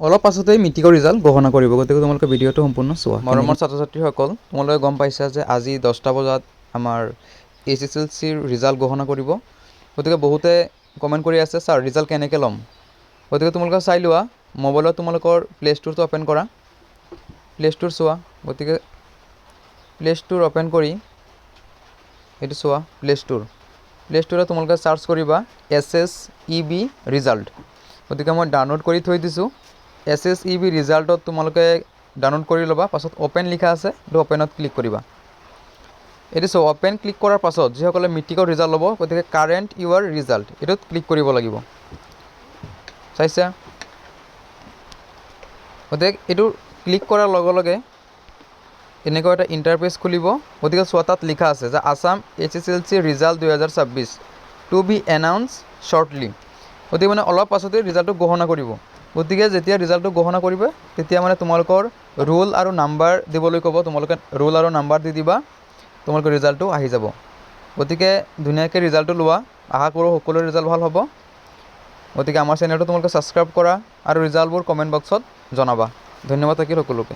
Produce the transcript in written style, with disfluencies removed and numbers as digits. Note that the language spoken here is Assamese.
অলপ পাছতেই মেট্ৰিকৰ ৰিজাল্ট ঘোষণা কৰিব, গতিকে তোমালোকে ভিডিঅ'টো সম্পূৰ্ণ চোৱা। মৰমৰ ছাত্ৰ ছাত্ৰীসকল, তোমালোকে গম পাইছা যে আজি 10টা বজাত আমাৰ HSLCৰ ৰিজাল্ট ঘোষণা কৰিব। গতিকে বহুতে কমেণ্ট কৰি আছে ছাৰ ৰিজাল্ট কেনেকৈ ল'ম। গতিকে তোমালোকে চাই লোৱা, মোবাইলত তোমালোকৰ প্লে ষ্ট'ৰটো অ'পেন কৰা, প্লে ষ্ট'ৰ চোৱা। গতিকে প্লে ষ্ট'ৰ অ'পেন কৰি এইটো চোৱা, প্লে ষ্ট'ৰত তোমালোকে চাৰ্চ কৰিবা SSEB ৰিজাল্ট। গতিকে মই ডাউনলোড কৰি থৈ দিছোঁ। SSEB ৰিজাল্টত তোমালোকে ডাউনলোড কৰি ল'বা, পাছত অ'পেন লিখা আছে, এইটো অ'পেনত ক্লিক কৰিবা। এইটো চোৱা, অ'পেন ক্লিক কৰাৰ পাছত যিসকলে মেট্ৰিকৰ ৰিজাল্ট ল'ব, গতিকে কাৰেণ্ট ইউৰ ৰিজাল্ট এইটোত ক্লিক কৰিব লাগিব। চাইছা? গতিকে এইটো ক্লিক কৰাৰ লগে লগে এনেকুৱা এটা ইণ্টাৰফেচ খুলিব। গতিকে চোৱা, তাত লিখা আছে যে Assam HSLC result 2026 to be announce shortly. গতিকে মানে অলপ পাছতে ৰিজাল্টটো ঘোষণা কৰিব। গতিকে যেতিয়া ৰিজাল্টটো ঘোষণা কৰিব, তেতিয়া মানে তোমালোকৰ ৰোল আৰু নাম্বাৰ দিবলৈ ক'ব। তোমালোকে ৰোল আৰু নাম্বাৰ দি দিবা, তোমালোকৰ ৰিজাল্টটো আহি যাব। গতিকে ধুনীয়াকৈ ৰিজাল্টটো লোৱা, আশা কৰোঁ সকলোৰে ৰিজাল্ট ভাল হ'ব। গতিকে আমাৰ চেনেলটো তোমালোকে ছাবস্ক্ৰাইব কৰা আৰু ৰিজাল্টবোৰ কমেণ্ট বক্সত জনাবা। ধন্যবাদ থাকিল সকলোকে।